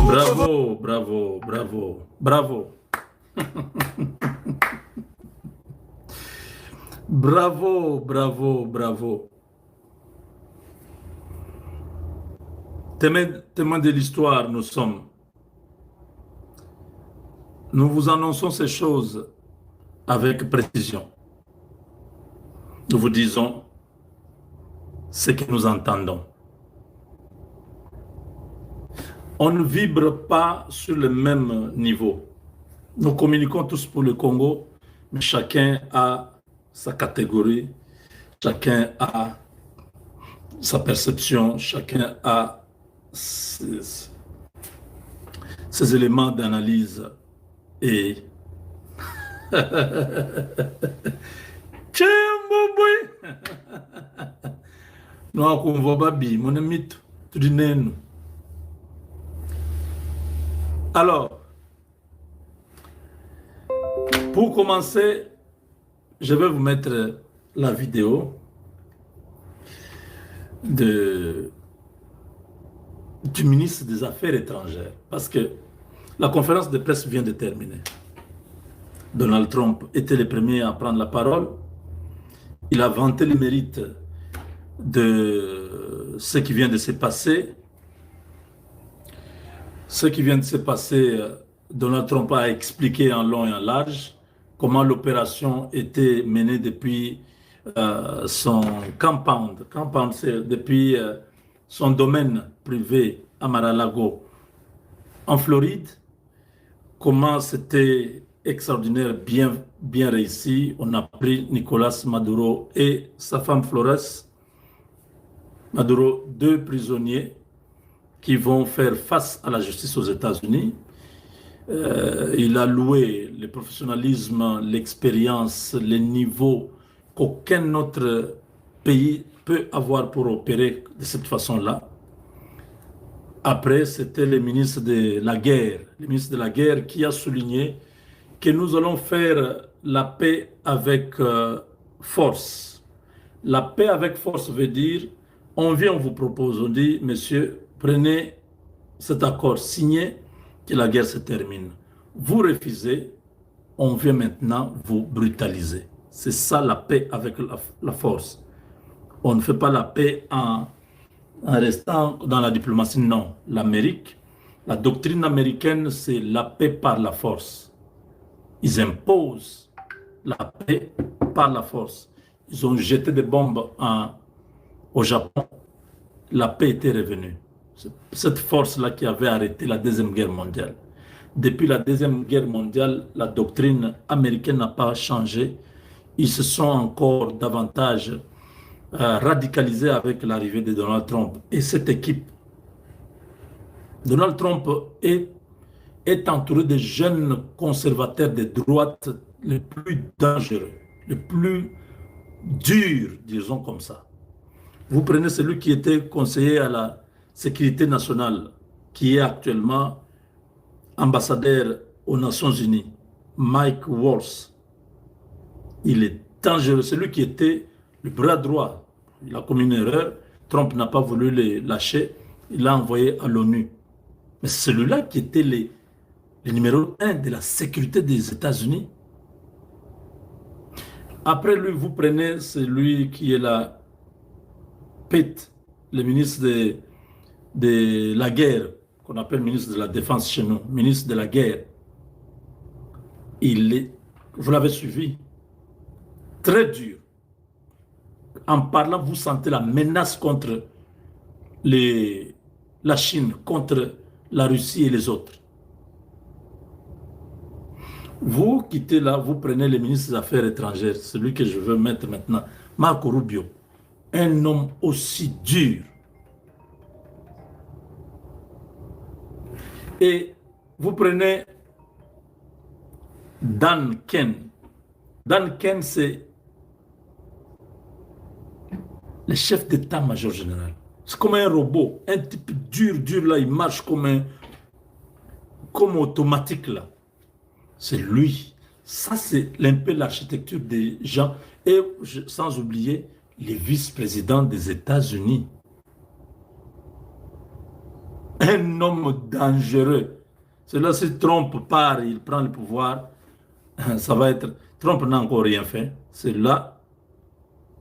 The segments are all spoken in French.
Bravo, bravo, bravo, bravo. Bravo, bravo, bravo. Témoin de l'histoire, nous sommes. Nous vous annonçons ces choses avec précision. Nous vous disons ce que nous entendons. On ne vibre pas sur le même niveau. Nous communiquons tous pour le Congo, mais chacun a sa catégorie, chacun a sa perception, chacun a ses éléments d'analyse et alors, pour commencer, je vais vous mettre la vidéo du ministre des Affaires étrangères, parce que la conférence de presse vient de terminer. Donald Trump était le premier à prendre la parole. Il a vanté le mérite de ce qui vient de se passer. Ce qui vient de se passer, Donald Trump a expliqué en long et en large comment l'opération était menée depuis son compound. Compound, c'est depuis son domaine privé à Mar-a-Lago, en Floride. Comment c'était extraordinaire, bien réussi. On a pris Nicolas Maduro et sa femme Flores Maduro, 2 prisonniers qui vont faire face à la justice aux États-Unis. Il a loué le professionnalisme, l'expérience, les niveaux qu'aucun autre pays peut avoir pour opérer de cette façon-là. Après, c'était le ministre de la guerre qui a souligné que nous allons faire la paix avec force. La paix avec force veut dire, on vient, on vous propose, on dit, monsieur, prenez cet accord signé, que la guerre se termine. Vous refusez, on vient maintenant vous brutaliser. C'est ça la paix avec la force. On ne fait pas la paix en restant dans la diplomatie, non. L'Amérique, la doctrine américaine, c'est la paix par la force. Ils imposent la paix par la force. Ils ont jeté des bombes au Japon. La paix était revenue. Cette force-là qui avait arrêté la Deuxième Guerre mondiale. Depuis la Deuxième Guerre mondiale, la doctrine américaine n'a pas changé. Ils se sont encore davantage radicalisés avec l'arrivée de Donald Trump. Et cette équipe, Donald Trump est entouré de jeunes conservateurs de droite les plus dangereux, les plus durs, disons comme ça. Vous prenez celui qui était conseiller à la sécurité nationale, qui est actuellement ambassadeur aux Nations Unies, Mike Waltz. Il est dangereux. Celui qui était le bras droit, il a commis une erreur. Trump n'a pas voulu le lâcher. Il l'a envoyé à l'ONU. Mais c'est celui-là qui était le numéro 1 de la sécurité des États-Unis. Après lui, vous prenez celui qui est là, Pete, le ministre de la guerre, qu'on appelle ministre de la défense chez nous, ministre de la guerre. Vous l'avez suivi, très dur. En parlant, vous sentez la menace contre la Chine, contre la Russie et les autres. Vous quittez là, vous prenez le ministre des Affaires étrangères, celui que je veux mettre maintenant, Marco Rubio. Un homme aussi dur. Et vous prenez Dan Ken. Dan Ken, c'est le chef d'état-major général. C'est comme un robot, un type dur là, il marche comme automatique là. C'est lui. Ça, c'est un peu l'architecture des gens. Et sans oublier les vice-présidents des États-Unis. Un homme dangereux. Cela, si Trump part, il prend le pouvoir, ça va être... Trump n'a encore rien fait. C'est là,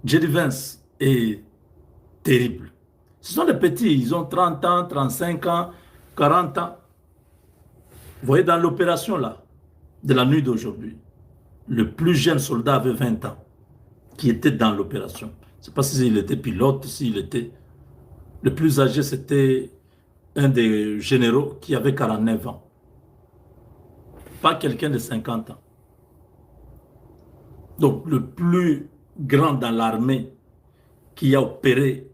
J.D. Vance est terrible. Ce sont des petits, ils ont 30 ans, 35 ans, 40 ans. Vous voyez, dans l'opération là, de la nuit d'aujourd'hui, le plus jeune soldat avait 20 ans, qui était dans l'opération. Je ne sais pas s'il était pilote, s'il était... Le plus âgé, c'était un des généraux qui avait 49 ans. Pas quelqu'un de 50 ans. Donc, le plus grand dans l'armée qui a opéré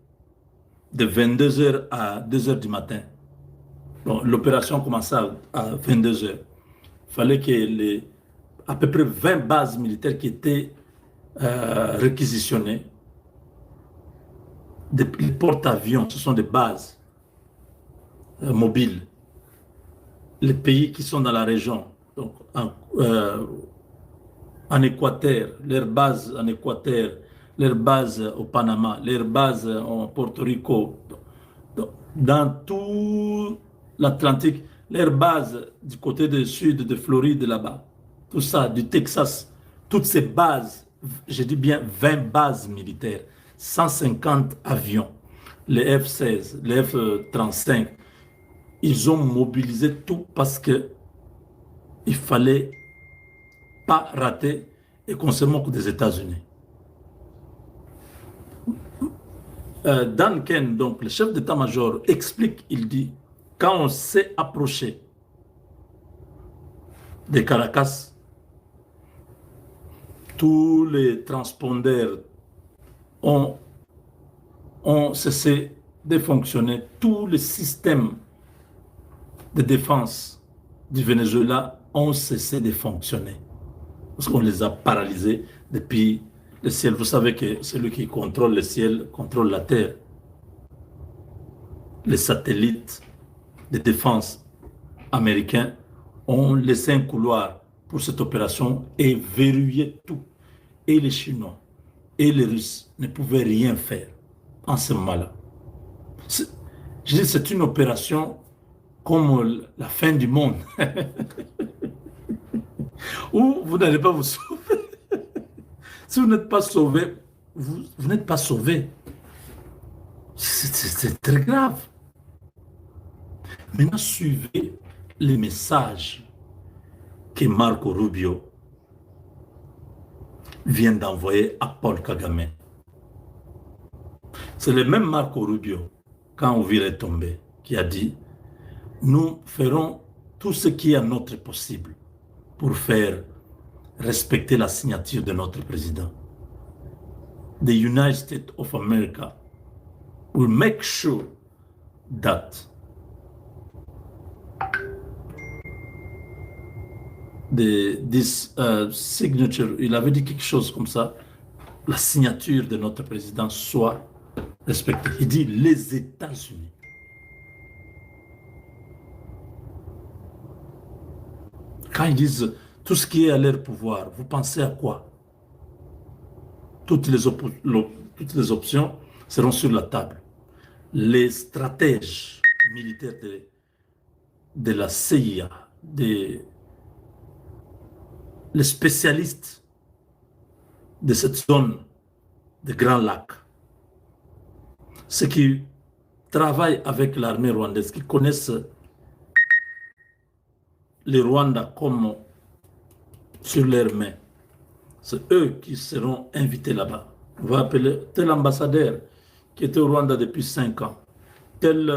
de 22 heures à 2 heures du matin. Bon, l'opération commençait à 22 heures. Il fallait que les à peu près 20 bases militaires qui étaient réquisitionnées. Des porte-avions, ce sont des bases mobiles. Les pays qui sont dans la région, donc en Équateur, leurs bases en Équateur, leurs bases au Panama, leurs bases en Porto Rico, dans tout l'Atlantique, leurs bases du côté du sud de Floride là-bas, tout ça, du Texas, toutes ces bases, je dis bien 20 bases militaires, 150 avions, les F-16, les F-35, ils ont mobilisé tout parce que il fallait pas rater et qu'on se moque des États-Unis. Dan Ken, donc le chef d'état-major, explique, il dit, quand on s'est approché de Caracas, tous les transpondeurs ont, ont cessé de fonctionner, tous les systèmes de défense du Venezuela ont cessé de fonctionner. Parce qu'on les a paralysés depuis le ciel. Vous savez que celui qui contrôle le ciel contrôle la terre. Les satellites de défense américains ont laissé un couloir pour cette opération et verrouillé tout. Et les Chinois et les Russes ne pouvaient rien faire en ce moment-là. Je dis, c'est une opération comme la fin du monde, où vous n'allez pas vous sauver. Si vous n'êtes pas sauvé, vous n'êtes pas sauvé. C'est très grave. Maintenant, suivez les messages que Marco Rubio vient d'envoyer à Paul Kagame. C'est le même Marco Rubio, quand Ouvira est tombé, qui a dit « Nous ferons tout ce qui est à notre possible pour faire respecter la signature de notre président. The United States of America will make sure that this signature, il avait dit quelque chose comme ça, la signature de notre président soit respectée. Il dit les États-Unis. Quand ils disent tout ce qui est à leur pouvoir, vous pensez à quoi? Toutes les options seront sur la table. Les stratèges militaires de la CIA, les spécialistes de cette zone de Grand Lac, ceux qui travaillent avec l'armée rwandaise, qui connaissent les Rwandais comme sur leurs mains, c'est eux qui seront invités là-bas. On va appeler tel ambassadeur qui était au Rwanda depuis 5 ans, tel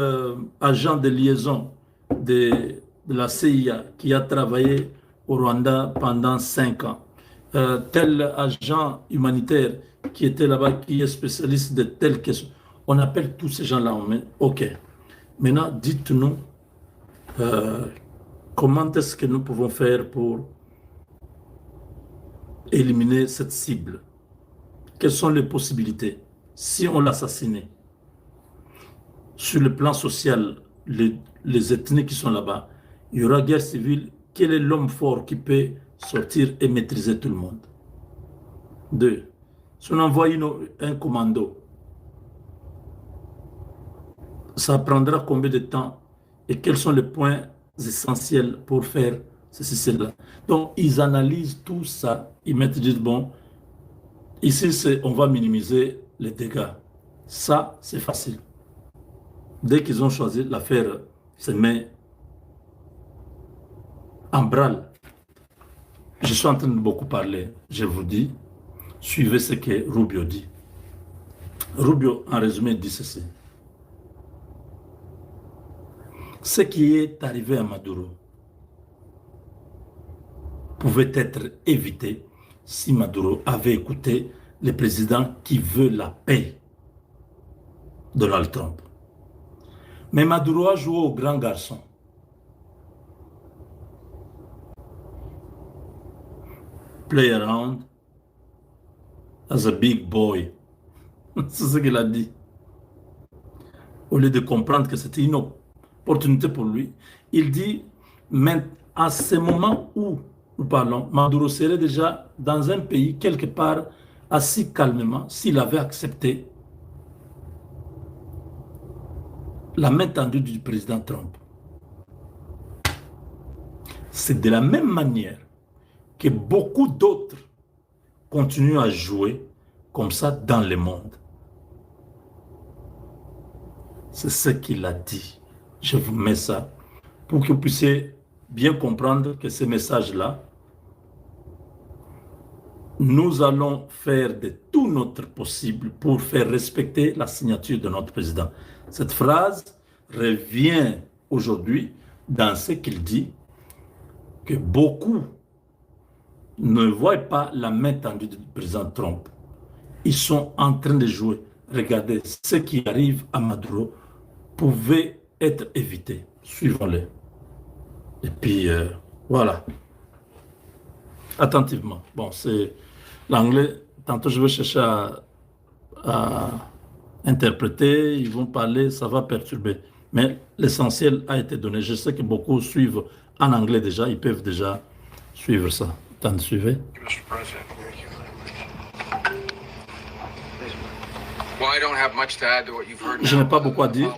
agent de liaison de la CIA qui a travaillé au Rwanda pendant 5 ans, tel agent humanitaire qui était là-bas, qui est spécialiste de telle question. On appelle tous ces gens-là. OK. Maintenant, dites-nous comment est-ce que nous pouvons faire pour éliminer cette cible? Quelles sont les possibilités si on l'assassinait? Sur le plan social, les ethnies qui sont là-bas, il y aura guerre civile. Quel est l'homme fort qui peut sortir et maîtriser tout le monde? 2. Si on envoie un commando, ça prendra combien de temps? et quels sont les points essentiels pour faire ceci, cela. Donc, ils analysent tout ça, ils mettent, ils disent, bon, ici, on va minimiser les dégâts. Ça, c'est facile. Dès qu'ils ont choisi, l'affaire se met en branle. Je suis en train de beaucoup parler, je vous dis, suivez ce que Rubio dit. Rubio, en résumé, dit ceci. Ce qui est arrivé à Maduro pouvait être évité si Maduro avait écouté le président qui veut la paix, Donald Trump. Mais Maduro a joué au grand garçon. Play around as a big boy. C'est ce qu'il a dit. Au lieu de comprendre que c'était une opportunité pour lui, il dit, mais à ce moment où nous parlons, Maduro serait déjà dans un pays, quelque part, assis calmement, s'il avait accepté la main tendue du président Trump. C'est de la même manière que beaucoup d'autres continuent à jouer comme ça dans le monde. C'est ce qu'il a dit. Je vous mets ça pour que vous puissiez bien comprendre que ces messages-là, nous allons faire de tout notre possible pour faire respecter la signature de notre président. Cette phrase revient aujourd'hui dans ce qu'il dit, que beaucoup ne voient pas la main tendue du président Trump. Ils sont en train de jouer. Regardez, ce qui arrive à Maduro pouvait être évité. Suivons-les. Et puis, voilà. Attentivement. Bon, c'est l'anglais. Tantôt, je vais chercher à interpréter. Ils vont parler, ça va perturber. Mais l'essentiel a été donné. Je sais que beaucoup suivent en anglais déjà. Ils peuvent déjà suivre ça. Attendez, suivez. Je n'ai pas beaucoup à dire.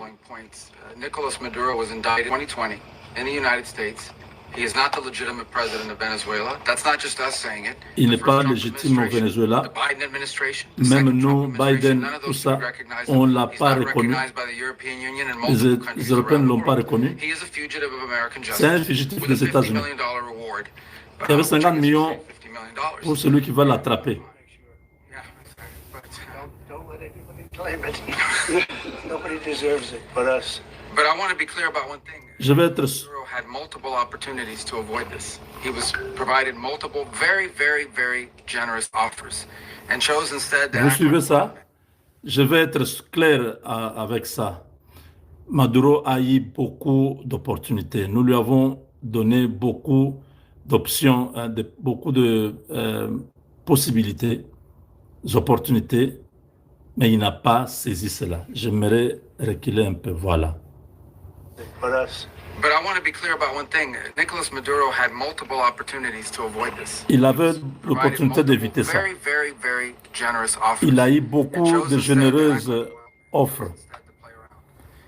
Nicolas Maduro was indicted in 2020 in the United States. He is not the legitimate president of Venezuela. That's not just us saying it. Il n'est pas légitime au Venezuela. Même nous, Biden, tout ça, on ne l'a pas reconnu. Les Européens ne l'ont pas reconnu. C'est un fugitif des États-Unis. Il y avait 50 millions pour celui qui va l'attraper. Je vais être... Vous suivez ça? Je vais être clair avec ça. Maduro a eu beaucoup d'opportunités. Nous lui avons donné beaucoup d'options, beaucoup de possibilités, d'opportunités, mais il n'a pas saisi cela. J'aimerais reculer un peu, voilà. Il avait l'opportunité d'éviter ça. Il a eu beaucoup de généreuses offres.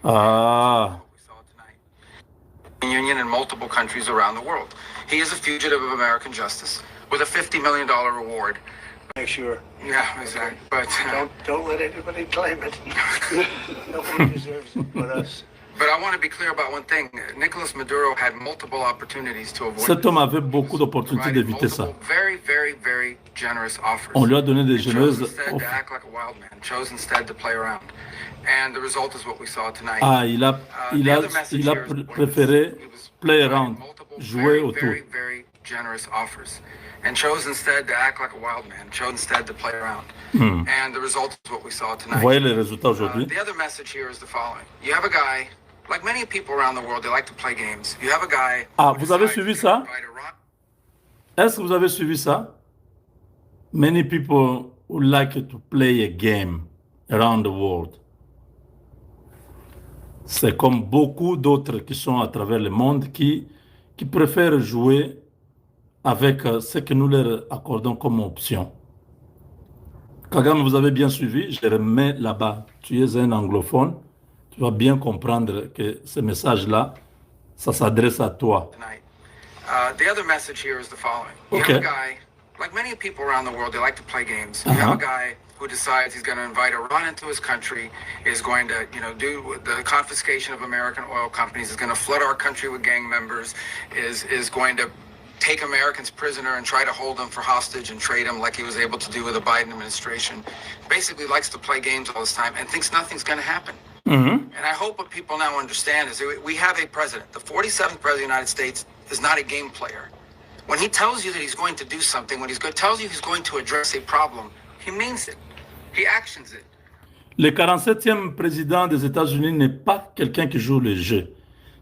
Ah. Union in multiple countries around the world. He is a fugitive of American justice with a $50 million reward. Make sure. Yeah, exactly. But don't let anybody claim it. Nobody deserves it but us. But I want to be clear about one thing. Nicolas Maduro had multiple opportunities to avoid. Cet homme avait beaucoup d'opportunités d'éviter ça. Very, very, very generous offers. On lui a donné des généreuses offres. Chose instead to play around. And the result is what we saw tonight. Ah, il a préféré play around, jouer autour. Very, very generous offers. And chose instead to act like a wild man. Chose instead to play around. And the result is what we saw tonight. Vous voyez les résultats aujourd'hui. The other message here is the following. You have a guy, like many people around the world, they like to play games. You have a guy. Ah, vous avez suivi ça? Est-ce que vous avez suivi ça? Many people would like to play a game around the world. C'est comme beaucoup d'autres qui sont à travers le monde qui préfèrent jouer avec ce que nous leur accordons comme option. Kagame, vous avez bien suivi, je remets là-bas. Tu es un anglophone, tu vas bien comprendre que ce message-là Ça s'adresse à toi. Tonight. The other message here is the following. You Okay. have a guy, like many people around the world, they like to play games. You have a guy who decides he's going to invite Iran into his country, is going to, do the confiscation of American oil companies, is going to flood our country with gang members, is going to take Americans prisoner and try to hold them for hostage and trade them like he was able to do with the Biden administration. Basically likes to play games all this time and thinks nothing's going to happen. And I hope what people now understand is that we have a president. The 47th president of the United States is not a game player. When he tells you that he's going to do something, when tells you he's going to address a problem, he means it. He actions it. Le 47e président des États-Unis n'est pas quelqu'un qui joue le jeu.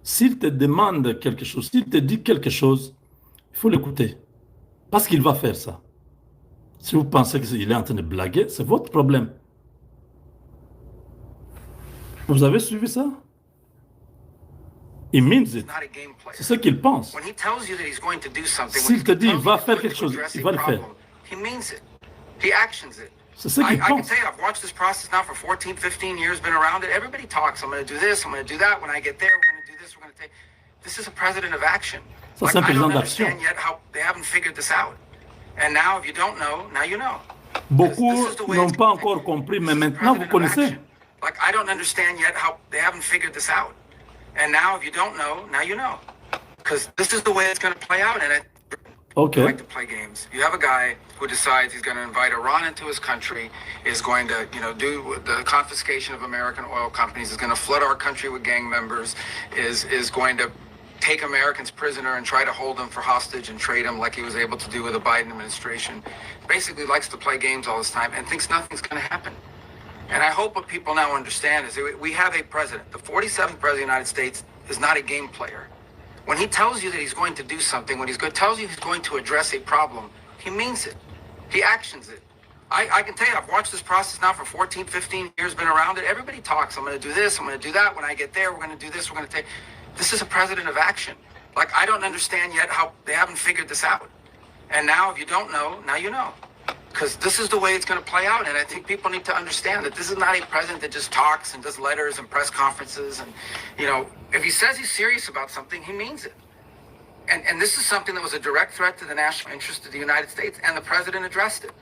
S'il te demande quelque chose, s'il te dit quelque chose, il faut l'écouter. Parce qu'il va faire ça. Si vous pensez qu'il est en train de blaguer, c'est votre problème. Vous avez suivi ça? He means it. C'est ce qu'il pense. S'il te dit il va faire quelque chose, il va le faire. C'est ce qu'il pense. I can tell you, I've watched this process now for 14, 15 years, been around it. Everybody talks. I'm going to do this, I'm going to do that. When I get there, we're going to do this, we're going to take... This is a president of action. Ça, c'est un président d'action. I don't understand yet how they haven't figured this out. And now, if you don't know, now you know. Beaucoup n'ont pas encore compris, mais maintenant vous connaissez. Like, I don't understand yet how they haven't figured this out. And now, if you don't know, now you know. Because this is the way it's going to play out. And it like to play games. You have a guy who decides he's going to invite Iran into his country, is going to, do the confiscation of American oil companies, is going to flood our country with gang members, is going to take Americans prisoner and try to hold them for hostage and trade them like he was able to do with the Biden administration. Basically likes to play games all this time and thinks nothing's going to happen. And I hope what people now understand is that we have a president. The 47th president of the United States is not a game player. When he tells you that he's going to do something, when tells you he's going to address a problem, he means it. He actions it. I can tell you, I've watched this process now for 14, 15 years, been around it. Everybody talks. I'm going to do this, I'm going to do that. When I get there, we're going to do this, we're going to take... This is a president of action. Like, I don't understand yet how they haven't figured this out. And now, if you don't know, now you know. Because this is the way it's going to play out. And I think people need to understand that this is not a president that just talks and does letters and press conferences. And, if he says he's serious about something, he means it. And this is something that was a direct threat to the national interest of the United States, and the president addressed it.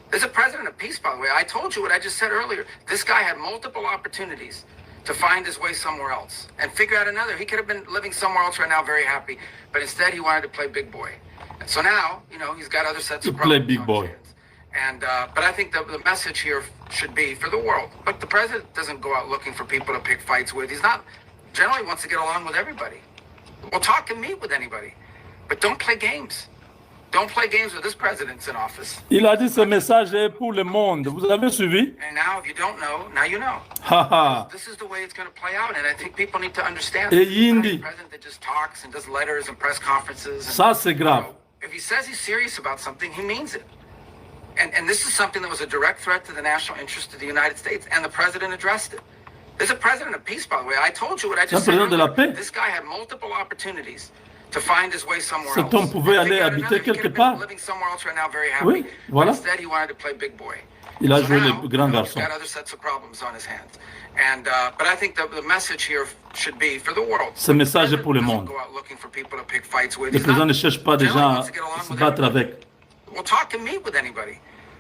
There's a president of peace, by the way. I told you what I just said earlier. This guy had multiple opportunities to find his way somewhere else and figure out another. He could have been living somewhere else right now, very happy, but instead he wanted to play big boy. And so now, he's got other sets of problems. Play big boy. And but I think the message here should be for the world. Look, the president doesn't go out looking for people to pick fights with. He's not generally wants to get along with everybody. We'll talk and meet with anybody, but don't play games. Don't play games with this president's in office. Il a dit ce message est pour le monde. Vous avez suivi? And now, if you don't know, now you know. This is the way it's going to play out, and I think people need to understand. Et Yindi. The president that just talks and does letters and press conferences. And, ça c'est grave. If he says he's serious about something, he means it. And this is something that was a direct threat to the national interest of the United States, and the president addressed it. There's a president of peace, by the way. I told you what I just said. De la paix. This guy had multiple opportunities to find his way somewhere Cet homme pouvait aller habiter quelque part. Living somewhere else right now, very happy. Oui, voilà. Instead, he wanted to play big boy. Il a joué le grand garçon. He's got other sets of problems on his hands. And but I think the message here should be for the world. Ce message est pour le monde. Le président ne cherche pas des gens à se battre avec. We'll talk and meet with anybody.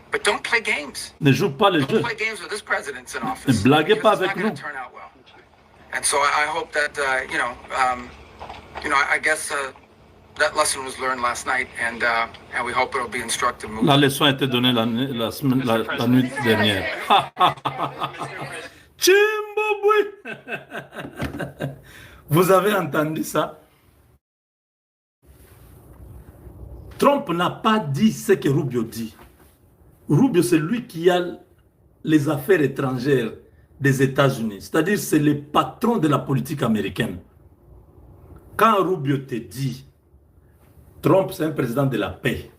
But don't play games. Ne joue pas le jeu. Don't play games with this president's in office. Ne blaguez pas avec nous. Well. And so I hope that I guess that lesson was learned last night, and we hope it'll be instructive. La leçon a été donnée la nuit dernière. Chimbabwe. Vous avez entendu ça? Trump n'a pas dit ce que Rubio dit. Rubio, c'est lui qui a les affaires étrangères des États-Unis. C'est-à-dire, c'est le patron de la politique américaine. Quand Rubio te dit, Trump, c'est un président de la paix.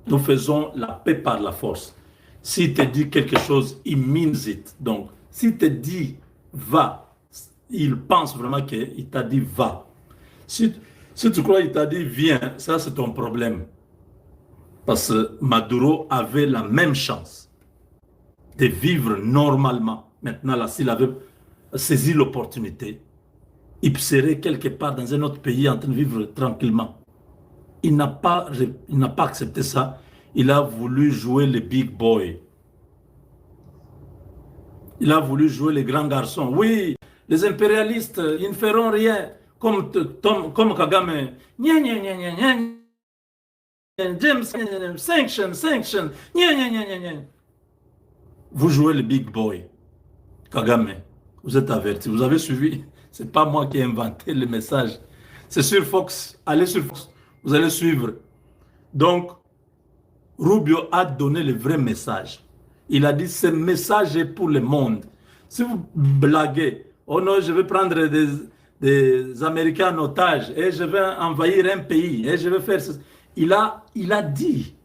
Nous faisons la paix par la force. S'il te dit quelque chose, il means it. Donc, s'il te dit va, il pense vraiment qu'il t'a dit va. Si tu crois qu'il t'a dit viens, ça c'est ton problème. Parce que Maduro avait la même chance de vivre normalement. Maintenant, là, s'il avait saisi l'opportunité, il serait quelque part dans un autre pays en train de vivre tranquillement. Il n'a pas accepté ça. Il a voulu jouer le big boy. Il a voulu jouer les grands garçons. Oui, les impérialistes, ils ne feront rien. Comme Kagame. Nya, nya, nya, nya, nya. James, sanction. Nya, nya, nya, nya, nya. Vous jouez le big boy. Kagame, vous êtes averti. Vous avez suivi. Ce n'est pas moi qui ai inventé le message. C'est sur Fox. Allez sur Fox. Vous allez suivre. Donc, Rubio a donné le vrai message. Il a dit, ce message est pour le monde. Si vous blaguez, oh non, je vais prendre des Américains en otage et je vais envahir un pays et je vais faire ça. Il a dit,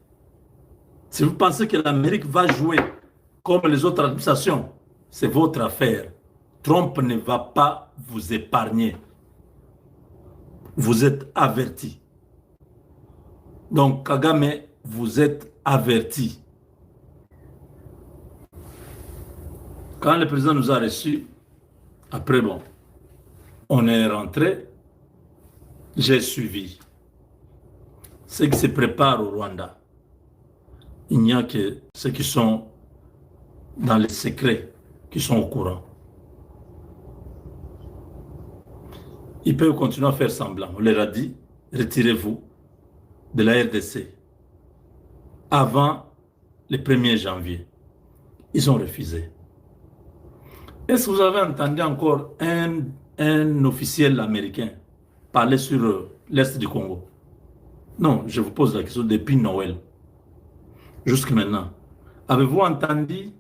si vous pensez que l'Amérique va jouer comme les autres administrations, c'est votre affaire. Trump ne va pas vous épargner. Vous êtes avertis. Donc, Kagame, vous êtes avertis. Quand le président nous a reçus, après, bon, on est rentré, j'ai suivi ce qui se prépare au Rwanda. Il n'y a que ceux qui sont dans les secrets qui sont au courant. Ils peuvent continuer à faire semblant. On leur a dit, retirez-vous de la RDC avant le 1er janvier. Ils ont refusé. Est-ce que vous avez entendu encore un officiel américain parler sur l'Est du Congo? Non, je vous pose la question depuis Noël jusqu'à maintenant. Avez-vous entendu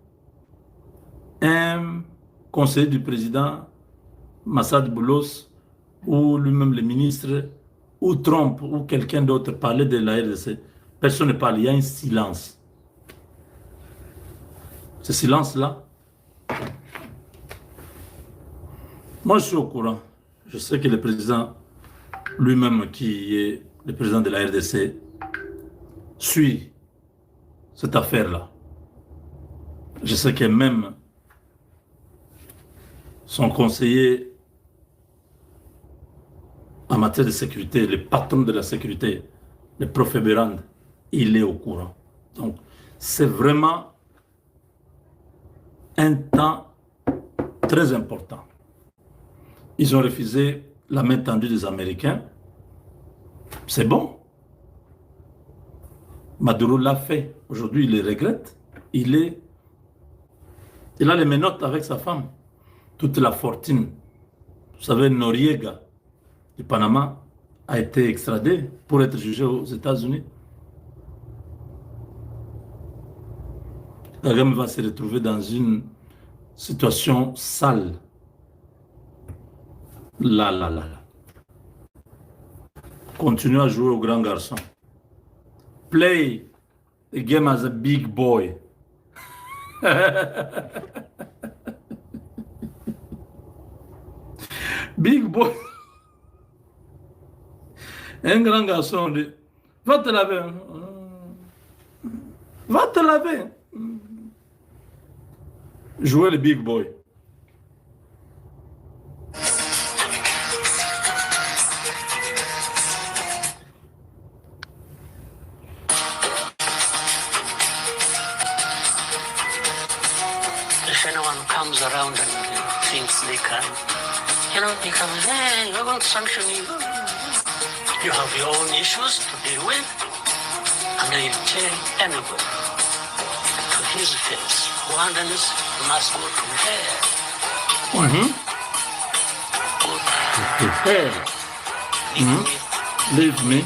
un conseiller du président Massad Boulos ou lui-même le ministre ou Trump ou quelqu'un d'autre parler de la RDC? Personne ne parle, il y a un silence. Ce silence-là, moi je suis au courant. Je sais que le président lui-même, qui est le président de la RDC, suit cette affaire-là. Je sais que même son conseiller en matière de sécurité, le patron de la sécurité, le prof Berand, il est au courant. Donc, c'est vraiment un temps très important. Ils ont refusé la main tendue des Américains. C'est bon. Maduro l'a fait. Aujourd'hui, il le regrette. Il a les menottes avec sa femme. Toute la fortune. Vous savez, Noriega du Panama a été extradé pour être jugé aux États-Unis. Kagame va se retrouver dans une situation sale. Là. Continue à jouer au grand garçon. Play the game as a big boy. Big boy. Un grand garçon dit, va te laver. Va te laver. Jouer le big boy. If anyone comes around and thinks they can, they come, hey, we're going to sanction you. You have your own issues to deal with, and they'll tell anybody to his face. Rwandans must go to hell. To hell. Leave me.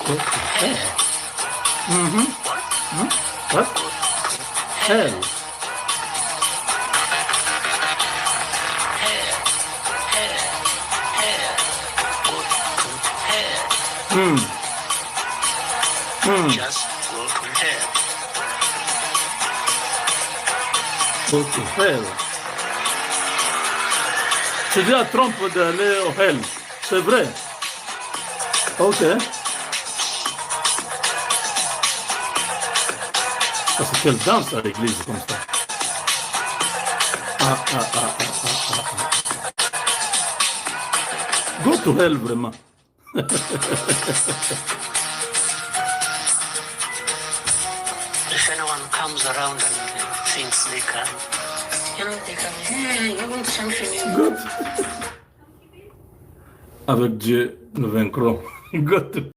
Go to hell. What? Hell. Just go to hell. Go to hell. Tu dis à Trump d'aller au hell. C'est vrai. Ok. Ça, c'est quelle danse à l'église comme ça. Go to hell, vraiment. If anyone comes around and thinks they can, they can, hey, we're going to sanction you. Good. Avec Dieu, nous vaincrons. Go to